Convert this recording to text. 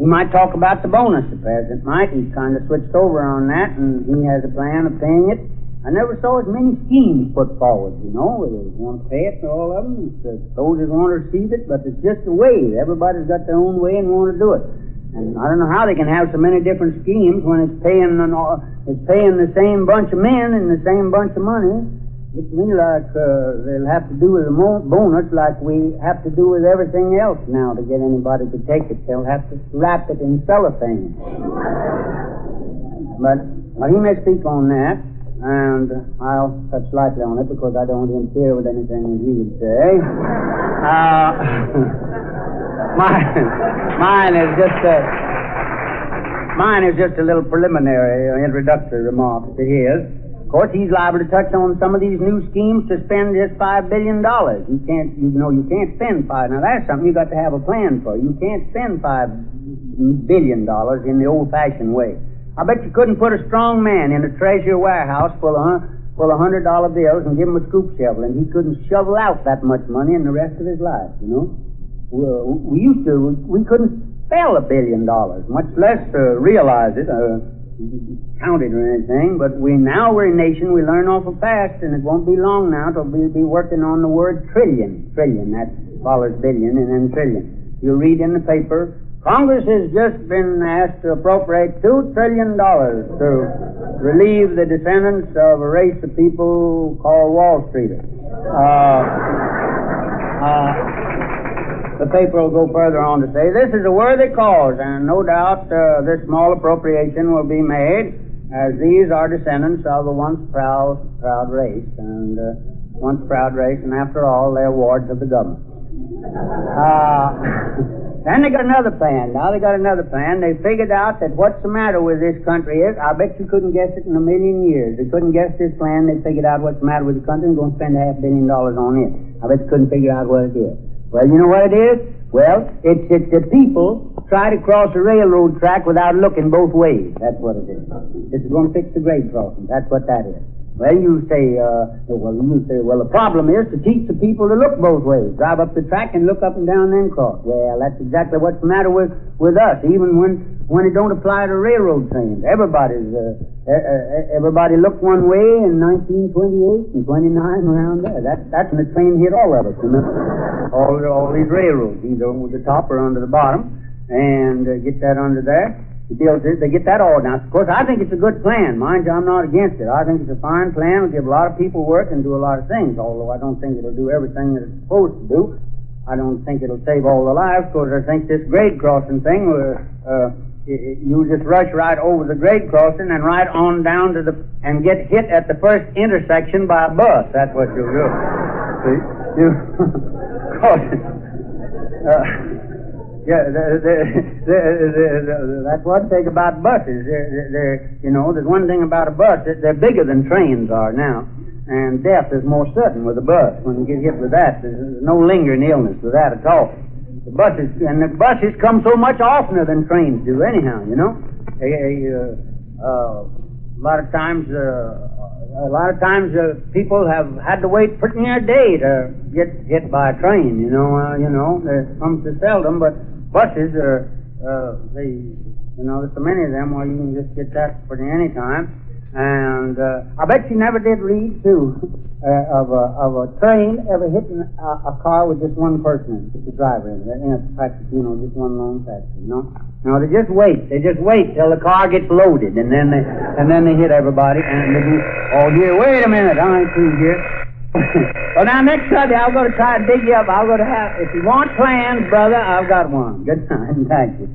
might talk about the bonus, the president might. He's kind of switched over on that, and he has a plan of paying it. I never saw as many schemes put forward, you know. They want to pay it to all of them. Those that want to receive it, but it's just a way. Everybody's got their own way and want to do it. And I don't know how they can have so many different schemes when it's paying the same bunch of men and the same bunch of money. Looks to me like they'll have to do with a bonus like we have to do with everything else now to get anybody to take it. They'll have to wrap it in cellophane. But he may speak on that. And I'll touch lightly on it because I don't interfere with anything that he would say. Mine is just a little preliminary introductory remark to his. Of course, he's liable to touch on some of these new schemes to spend just $5 billion. You can't spend five. Now that's something you got to have a plan for. You can't spend $5 billion in the old-fashioned way. I bet you couldn't put a strong man in a treasure warehouse full of $100 bills and give him a scoop shovel, and he couldn't shovel out that much money in the rest of his life, you know. We couldn't spell $1 billion, much less realize it, count it or anything, but we're a nation, we learn awful fast, and it won't be long now till we'll be working on the word trillion. Trillion, that follows billion and then trillion. You'll read in the paper, Congress has just been asked to appropriate $2 trillion to relieve the descendants of a race of people called Wall Streeters. The paper will go further on to say, this is a worthy cause, and no doubt this small appropriation will be made, as these are descendants of a once proud race, and after all, they're wards of the government. Then they got another plan. They figured out that what's the matter with this country is, I bet you couldn't guess it in a million years. They couldn't guess this plan. They figured out what's the matter with the country and going to spend $500 million on it. I bet you couldn't figure out what it is. Well, you know what it is? Well, it's the people try to cross a railroad track without looking both ways. That's what it is. It's going to fix the grade crossing. That's what that is. Well, you say, the problem is to teach the people to look both ways. Drive up the track and look up and down, then cross. Well, that's exactly what's the matter with us, even when it don't apply to railroad trains. Everybody looked one way in 1928 and 29 around there. That's when the train hit all of us, remember? All these railroads, either with the top or under the bottom, and get that under there. They get that all down. Of course, I think it's a good plan. Mind you, I'm not against it. I think it's a fine plan. It'll give a lot of people work and do a lot of things, although I don't think it'll do everything that it's supposed to do. I don't think it'll save all the lives, because I think this grade crossing thing, you just rush right over the grade crossing and right on down to and get hit at the first intersection by a bus. That's what you'll do. See? That's one thing about buses. There's one thing about a bus. They're bigger than trains are now. And death is more certain with a bus. When you get hit with that, there's no lingering illness with that at all. The buses come so much oftener than trains do anyhow, you know. A lot of times people have had to wait pretty near a day to get hit by a train, There's some so seldom, but buses are, there's so many of them where you can just get that pretty any time. And I bet you never did read, too, of a train ever hitting a car with just one person in it, just a driver in it. In fact, just one lone passenger, No, they just wait. They just wait till the car gets loaded, and then they hit everybody. And they do, wait a minute, I ain't through here. Well, now, next Sunday, I'm going to try to dig you up. If you want plans, brother, I've got one. Good night, and thank you.